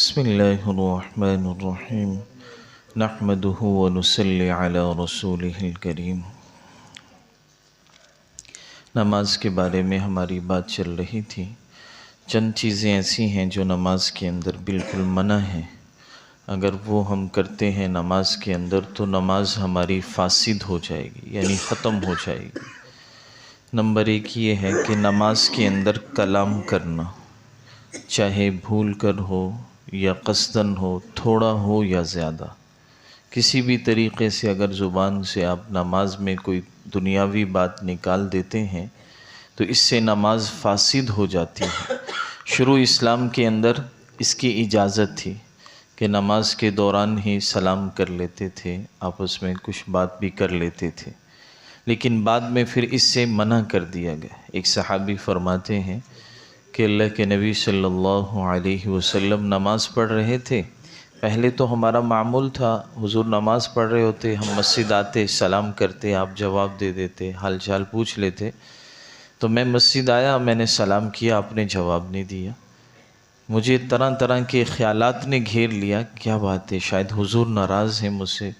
بسم اللہ الرحمن الرحیم نحمدہ ونصلی علی رسولہ الکریم۔ نماز کے بارے میں ہماری بات چل رہی تھی۔ چند چیزیں ایسی ہیں جو نماز کے اندر بالکل منع ہیں، اگر وہ ہم کرتے ہیں نماز کے اندر تو نماز ہماری فاسد ہو جائے گی، یعنی ختم ہو جائے گی۔ نمبر ایک یہ ہے کہ نماز کے اندر کلام کرنا، چاہے بھول کر ہو یا قصدن ہو، تھوڑا ہو یا زیادہ، کسی بھی طریقے سے اگر زبان سے آپ نماز میں کوئی دنیاوی بات نکال دیتے ہیں تو اس سے نماز فاسد ہو جاتی ہے۔ شروع اسلام کے اندر اس کی اجازت تھی کہ نماز کے دوران ہی سلام کر لیتے تھے، آپس میں کچھ بات بھی کر لیتے تھے، لیکن بعد میں پھر اس سے منع کر دیا گیا۔ ایک صحابی فرماتے ہیں کہ اللہ کے نبی صلی اللہ علیہ وسلم نماز پڑھ رہے تھے، پہلے تو ہمارا معمول تھا، حضور نماز پڑھ رہے ہوتے، ہم مسجد آتے، سلام کرتے، آپ جواب دے دیتے، حال چال پوچھ لیتے۔ تو میں مسجد آیا، میں نے سلام کیا، آپ نے جواب نہیں دیا۔ مجھے طرح طرح کے خیالات نے گھیر لیا، کیا بات ہے، شاید حضور ناراض ہیں مجھ سے۔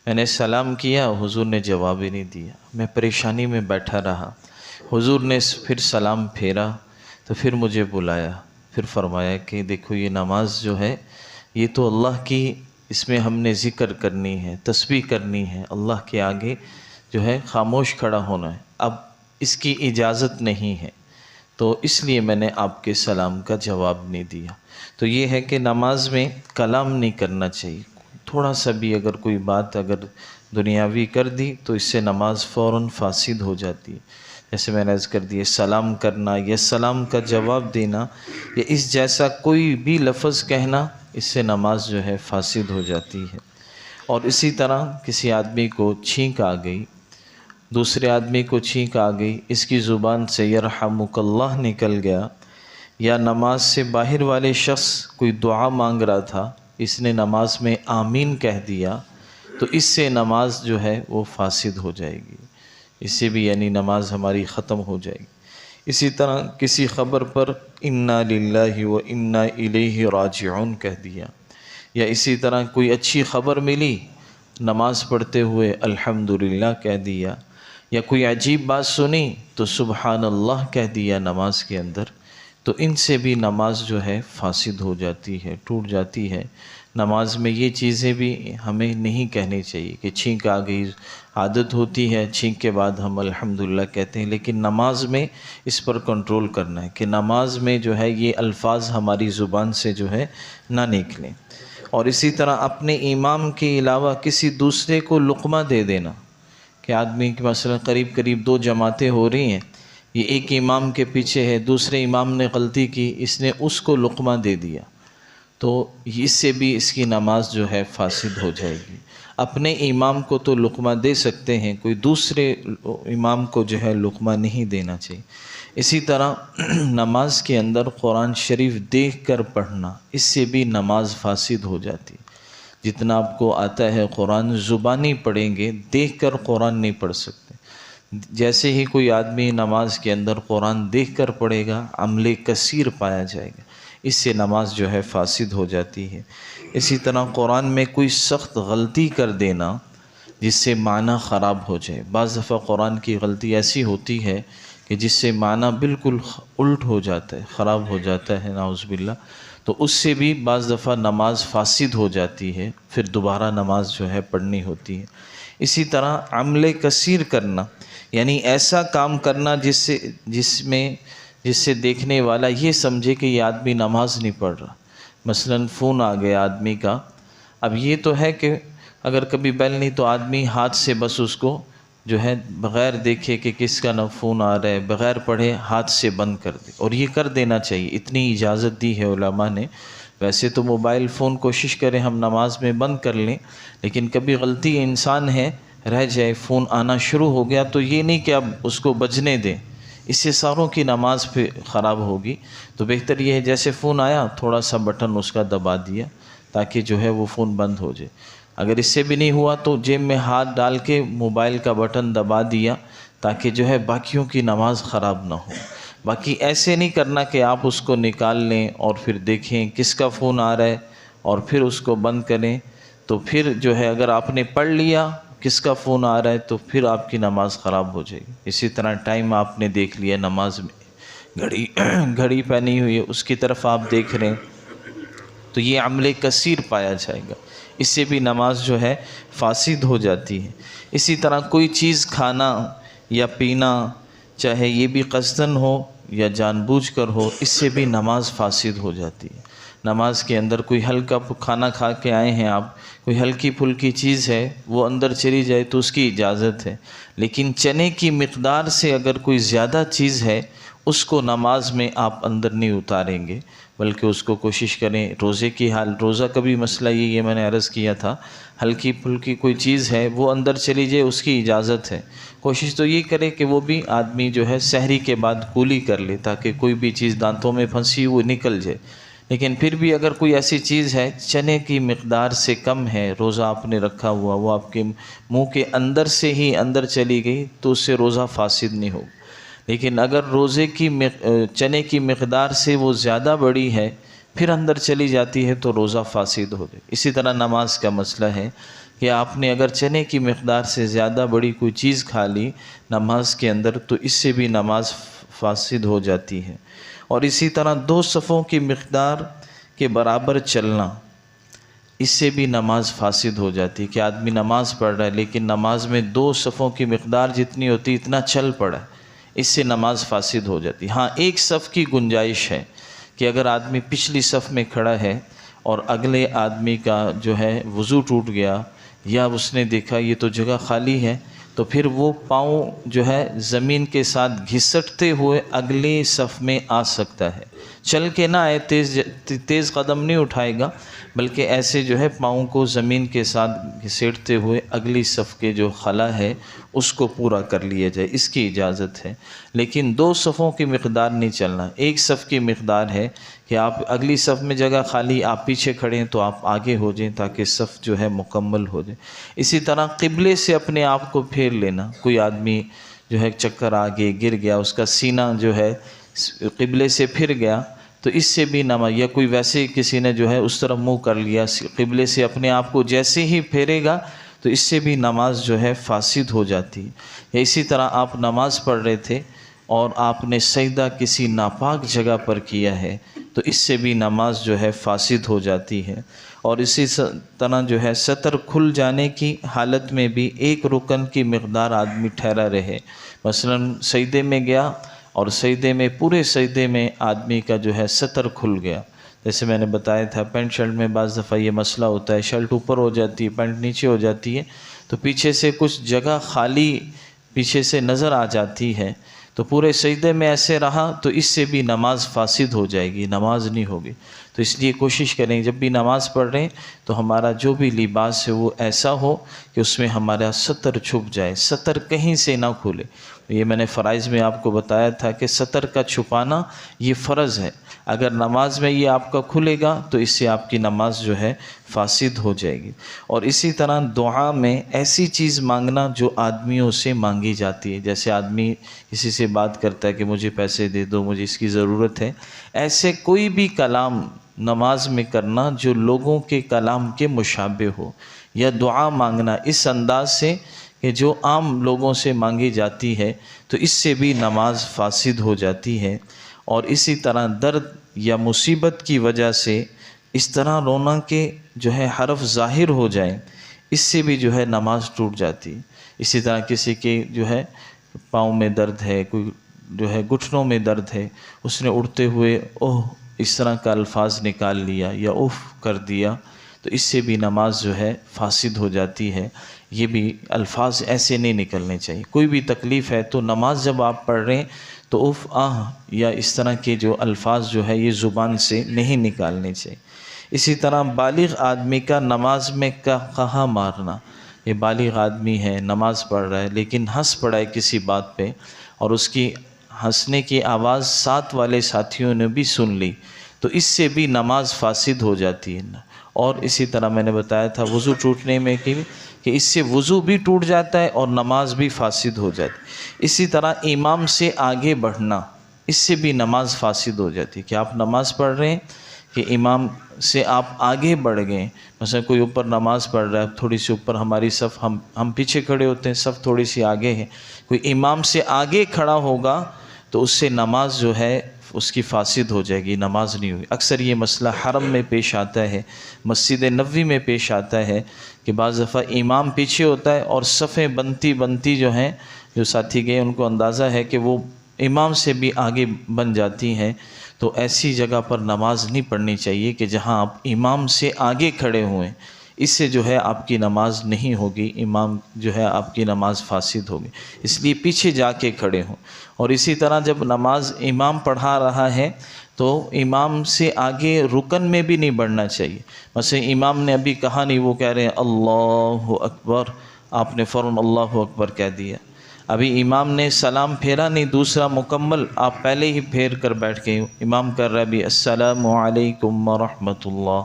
میں نے سلام کیا، حضور نے جواب ہی نہیں دیا۔ میں پریشانی میں بیٹھا رہا، حضور نے پھر سلام پھیرا تو پھر مجھے بلایا، پھر فرمایا کہ دیکھو یہ نماز جو ہے یہ تو اللہ کی، اس میں ہم نے ذکر کرنی ہے، تسبیح کرنی ہے، اللہ کے آگے جو ہے خاموش کھڑا ہونا ہے، اب اس کی اجازت نہیں ہے، تو اس لیے میں نے آپ کے سلام کا جواب نہیں دیا۔ تو یہ ہے کہ نماز میں کلام نہیں کرنا چاہیے، تھوڑا سا بھی اگر کوئی بات اگر دنیاوی کر دی تو اس سے نماز فوراً فاسد ہو جاتی ہے۔ جیسے میں نے عرض کر دی، سلام کرنا یا سلام کا جواب دینا یا اس جیسا کوئی بھی لفظ کہنا، اس سے نماز جو ہے فاسد ہو جاتی ہے۔ اور اسی طرح کسی آدمی کو چھینک آ گئی، دوسرے آدمی کو چھینک آ گئی، اس کی زبان سے یرحمک اللہ نکل گیا، یا نماز سے باہر والے شخص کوئی دعا مانگ رہا تھا، اس نے نماز میں آمین کہہ دیا، تو اس سے نماز جو ہے وہ فاسد ہو جائے گی، اس سے بھی یعنی نماز ہماری ختم ہو جائے گی۔ اسی طرح کسی خبر پر انا للہ و انا الیہ راجعون کہہ دیا، یا اسی طرح کوئی اچھی خبر ملی، نماز پڑھتے ہوئے الحمدللہ کہہ دیا، یا کوئی عجیب بات سنی تو سبحان اللہ کہہ دیا نماز کے اندر، تو ان سے بھی نماز جو ہے فاسد ہو جاتی ہے، ٹوٹ جاتی ہے۔ نماز میں یہ چیزیں بھی ہمیں نہیں کہنی چاہیے کہ چھینک آ گئی، عادت ہوتی ہے چھینک کے بعد ہم الحمدللہ کہتے ہیں، لیکن نماز میں اس پر کنٹرول کرنا ہے کہ نماز میں جو ہے یہ الفاظ ہماری زبان سے جو ہے نہ نکلیں۔ اور اسی طرح اپنے امام کے علاوہ کسی دوسرے کو لقمہ دے دینا، کہ آدمی کی مثلا قریب قریب دو جماعتیں ہو رہی ہیں، یہ ایک امام کے پیچھے ہے، دوسرے امام نے غلطی کی، اس نے اس کو لقمہ دے دیا، تو اس سے بھی اس کی نماز جو ہے فاسد ہو جائے گی۔ اپنے امام کو تو لقمہ دے سکتے ہیں، کوئی دوسرے امام کو جو ہے لقمہ نہیں دینا چاہیے۔ اسی طرح نماز کے اندر قرآن شریف دیکھ کر پڑھنا، اس سے بھی نماز فاسد ہو جاتی ہے۔ جتنا آپ کو آتا ہے قرآن زبانی پڑھیں گے، دیکھ کر قرآن نہیں پڑھ سکتے۔ جیسے ہی کوئی آدمی نماز کے اندر قرآن دیکھ کر پڑھے گا، عمل کثیر پایا جائے گا، اس سے نماز جو ہے فاسد ہو جاتی ہے۔ اسی طرح قرآن میں کوئی سخت غلطی کر دینا جس سے معنی خراب ہو جائے، بعض دفعہ قرآن کی غلطی ایسی ہوتی ہے کہ جس سے معنی بالکل الٹ ہو جاتا ہے، خراب ہو جاتا ہے، نعوذ باللہ، تو اس سے بھی بعض دفعہ نماز فاسد ہو جاتی ہے، پھر دوبارہ نماز جو ہے پڑھنی ہوتی ہے۔ اسی طرح عمل کثیر کرنا، یعنی ایسا کام کرنا جس سے دیکھنے والا یہ سمجھے کہ یہ آدمی نماز نہیں پڑھ رہا۔ مثلا فون آ گیا آدمی کا، اب یہ تو ہے کہ اگر کبھی بیل نہیں تو آدمی ہاتھ سے بس اس کو جو ہے بغیر دیکھے کہ کس کا فون آ رہا ہے، بغیر پڑھے ہاتھ سے بند کر دے، اور یہ کر دینا چاہیے، اتنی اجازت دی ہے علماء نے۔ ویسے تو موبائل فون کوشش کریں ہم نماز میں بند کر لیں، لیکن کبھی غلطی انسان ہے رہ جائے، فون آنا شروع ہو گیا، تو یہ نہیں کہ اب اس کو بجنے دیں، اس سے ساروں کی نماز پہ خراب ہوگی۔ تو بہتر یہ ہے جیسے فون آیا تھوڑا سا بٹن اس کا دبا دیا تاکہ جو ہے وہ فون بند ہو جائے۔ اگر اس سے بھی نہیں ہوا تو جیب میں ہاتھ ڈال کے موبائل کا بٹن دبا دیا تاکہ جو ہے باقیوں کی نماز خراب نہ ہو۔ باقی ایسے نہیں کرنا کہ آپ اس کو نکال لیں اور پھر دیکھیں کس کا فون آ رہا ہے اور پھر اس کو بند کریں، تو پھر جو ہے اگر آپ نے پڑھ لیا کس کا فون آ رہا ہے تو پھر آپ کی نماز خراب ہو جائے گی۔ اسی طرح ٹائم آپ نے دیکھ لیا نماز میں، گھڑی پہنی ہوئی ہے اس کی طرف آپ دیکھ رہے ہیں، تو یہ عمل کثیر پایا جائے گا، اس سے بھی نماز جو ہے فاسد ہو جاتی ہے۔ اسی طرح کوئی چیز کھانا یا پینا، چاہے یہ بھی قصدن ہو یا جان بوجھ کر ہو، اس سے بھی نماز فاسد ہو جاتی ہے۔ نماز کے اندر کوئی ہلکا کھانا کھا کے آئے ہیں آپ، کوئی ہلکی پھلکی چیز ہے وہ اندر چلی جائے تو اس کی اجازت ہے، لیکن چنے کی مقدار سے اگر کوئی زیادہ چیز ہے اس کو نماز میں آپ اندر نہیں اتاریں گے، بلکہ اس کو کوشش کریں روزے کی روزہ کا بھی مسئلہ یہ میں نے عرض کیا تھا، ہلکی پھلکی کوئی چیز ہے وہ اندر چلی جائے اس کی اجازت ہے، کوشش تو یہ کرے کہ وہ بھی آدمی جو ہے سحری کے بعد کولی کر لے تاکہ کوئی بھی چیز دانتوں میں پھنسی وہ نکل جائے۔ لیکن پھر بھی اگر کوئی ایسی چیز ہے چنے کی مقدار سے کم ہے، روزہ آپ نے رکھا ہوا وہ آپ کے منہ کے اندر سے ہی اندر چلی گئی تو اس سے روزہ فاسد نہیں ہوگا، لیکن اگر روزے کی چنے کی مقدار سے وہ زیادہ بڑی ہے پھر اندر چلی جاتی ہے تو روزہ فاسد ہو جائے۔ اسی طرح نماز کا مسئلہ ہے کہ آپ نے اگر چنے کی مقدار سے زیادہ بڑی کوئی چیز کھا لی نماز کے اندر تو اس سے بھی نماز فاسد ہو جاتی ہے۔ اور اسی طرح 2 صفوں کی مقدار کے برابر چلنا، اس سے بھی نماز فاسد ہو جاتی ہے کہ آدمی نماز پڑھ رہا ہے لیکن نماز میں 2 صفوں کی مقدار جتنی ہوتی اتنا چل پڑا ہے، اس سے نماز فاسد ہو جاتی ہے۔ ہاں ایک صف کی گنجائش ہے کہ اگر آدمی پچھلی صف میں کھڑا ہے اور اگلے آدمی کا جو ہے وضو ٹوٹ گیا یا اس نے دیکھا یہ تو جگہ خالی ہے تو پھر وہ پاؤں جو ہے زمین کے ساتھ گھسٹتے ہوئے اگلے صف میں آ سکتا ہے، چل کے نہ آئے، تیز قدم نہیں اٹھائے گا بلکہ ایسے جو ہے پاؤں کو زمین کے ساتھ گھسیٹتے ہوئے اگلی صف کے جو خلا ہے اس کو پورا کر لیا جائے، اس کی اجازت ہے۔ لیکن 2 صفوں کی مقدار نہیں چلنا، ایک صف کی مقدار ہے کہ آپ اگلی صف میں جگہ خالی آپ پیچھے کھڑے ہیں تو آپ آگے ہو جائیں تاکہ صف جو ہے مکمل ہو جائے۔ اسی طرح قبلے سے اپنے آپ کو پھیر لینا، کوئی آدمی جو ہے چکر آگے گر گیا، اس کا سینہ جو ہے قبلے سے پھر گیا تو اس سے بھی نماز، یا کوئی ویسے کسی نے جو ہے اس طرف منہ کر لیا قبلے سے اپنے آپ کو جیسے ہی پھیرے گا تو اس سے بھی نماز جو ہے فاسد ہو جاتی ہے۔ یا اسی طرح آپ نماز پڑھ رہے تھے اور آپ نے سجدہ کسی ناپاک جگہ پر کیا ہے تو اس سے بھی نماز جو ہے فاسد ہو جاتی ہے۔ اور اسی طرح جو ہے سطر کھل جانے کی حالت میں بھی ایک رکن کی مقدار آدمی ٹھہرا رہے، مثلا سجدے میں گیا اور سجدے میں پورے سجدے میں آدمی کا جو ہے سطر کھل گیا، جیسے میں نے بتایا تھا پینٹ شرٹ میں بعض دفعہ یہ مسئلہ ہوتا ہے، شرٹ اوپر ہو جاتی ہے پینٹ نیچے ہو جاتی ہے تو پیچھے سے کچھ جگہ خالی پیچھے سے نظر آ جاتی ہے تو پورے سجدے میں ایسے رہا تو اس سے بھی نماز فاسد ہو جائے گی، نماز نہیں ہوگی۔ تو اس لیے کوشش کریں جب بھی نماز پڑھ رہے ہیں تو ہمارا جو بھی لباس ہے وہ ایسا ہو کہ اس میں ہمارا سطر چھپ جائے، سطر کہیں سے نہ کھلے۔ یہ میں نے فرائض میں آپ کو بتایا تھا کہ سطر کا چھپانا یہ فرض ہے، اگر نماز میں یہ آپ کا کھلے گا تو اس سے آپ کی نماز جو ہے فاسد ہو جائے گی۔ اور اسی طرح دعا میں ایسی چیز مانگنا جو آدمیوں سے مانگی جاتی ہے، جیسے آدمی کسی سے بات کرتا ہے کہ مجھے پیسے دے دو، مجھے اس کی ضرورت ہے، ایسے کوئی بھی کلام نماز میں کرنا جو لوگوں کے کلام کے مشابہ ہو، یا دعا مانگنا اس انداز سے کہ جو عام لوگوں سے مانگی جاتی ہے تو اس سے بھی نماز فاسد ہو جاتی ہے۔ اور اسی طرح درد یا مصیبت کی وجہ سے اس طرح رونا کہ جو ہے حرف ظاہر ہو جائیں، اس سے بھی جو ہے نماز ٹوٹ جاتی ہے۔ اسی طرح کسی کے جو ہے پاؤں میں درد ہے، کوئی جو ہے گھٹنوں میں درد ہے، اس نے اڑتے ہوئے اوہ اس طرح کا الفاظ نکال لیا یا اف کر دیا تو اس سے بھی نماز جو ہے فاسد ہو جاتی ہے۔ یہ بھی الفاظ ایسے نہیں نکلنے چاہیے، کوئی بھی تکلیف ہے تو نماز جب آپ پڑھ رہے ہیں تو اف آہ یا اس طرح کے جو الفاظ جو ہے یہ زبان سے نہیں نکالنے چاہیے۔ اسی طرح بالغ آدمی کا نماز میں کہا مارنا، یہ بالغ آدمی ہے نماز پڑھ رہا ہے لیکن ہنس پڑا ہے کسی بات پہ اور اس کی ہنسنے کی آواز ساتھ والے ساتھیوں نے بھی سن لی تو اس سے بھی نماز فاسد ہو جاتی ہے۔ اور اسی طرح میں نے بتایا تھا وضو ٹوٹنے میں کہ اس سے وضو بھی ٹوٹ جاتا ہے اور نماز بھی فاسد ہو جاتی ہے۔ اسی طرح امام سے آگے بڑھنا، اس سے بھی نماز فاسد ہو جاتی ہے کہ آپ نماز پڑھ رہے ہیں کہ امام سے آپ آگے بڑھ گئے. مثلا کوئی اوپر نماز پڑھ رہا ہے، تھوڑی سی اوپر ہماری صف، ہم پیچھے کھڑے ہوتے ہیں، صف تھوڑی سی آگے ہے، کوئی امام سے آگے کھڑا ہوگا تو اس سے نماز جو ہے اس کی فاسد ہو جائے گی، نماز نہیں ہوگی. اکثر یہ مسئلہ حرم میں پیش آتا ہے، مسجد نبوی میں پیش آتا ہے کہ بعض دفعہ امام پیچھے ہوتا ہے اور صفیں بنتی بنتی جو ہیں، جو ساتھی گئے ان کو اندازہ ہے کہ وہ امام سے بھی آگے بن جاتی ہیں. تو ایسی جگہ پر نماز نہیں پڑھنی چاہیے کہ جہاں آپ امام سے آگے کھڑے ہوئے، اس سے جو ہے آپ کی نماز نہیں ہوگی، امام جو ہے آپ کی نماز فاسد ہوگی. اس لیے پیچھے جا کے کھڑے ہوں. اور اسی طرح جب نماز امام پڑھا رہا ہے تو امام سے آگے رکن میں بھی نہیں بڑھنا چاہیے. مثلا امام نے ابھی کہا نہیں، وہ کہہ رہے ہیں اللہ اکبر، آپ نے فوراً اللہ اکبر کہہ دیا. ابھی امام نے سلام پھیرا نہیں دوسرا مکمل، آپ پہلے ہی پھیر کر بیٹھ گئے. امام کر رہا ہے بھی السلام علیکم ورحمۃ اللہ،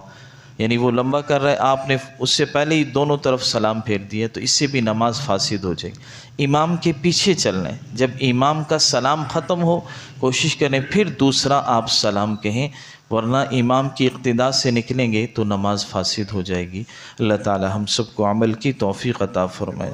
یعنی وہ لمبا کر رہا ہے، آپ نے اس سے پہلے ہی دونوں طرف سلام پھیر دیا، تو اس سے بھی نماز فاسد ہو جائے گی. امام کے پیچھے چلنا ہے، جب امام کا سلام ختم ہو کوشش کریں پھر دوسرا آپ سلام کہیں، ورنہ امام کی اقتداء سے نکلیں گے تو نماز فاسد ہو جائے گی. اللہ تعالی ہم سب کو عمل کی توفیق عطا فرمائے.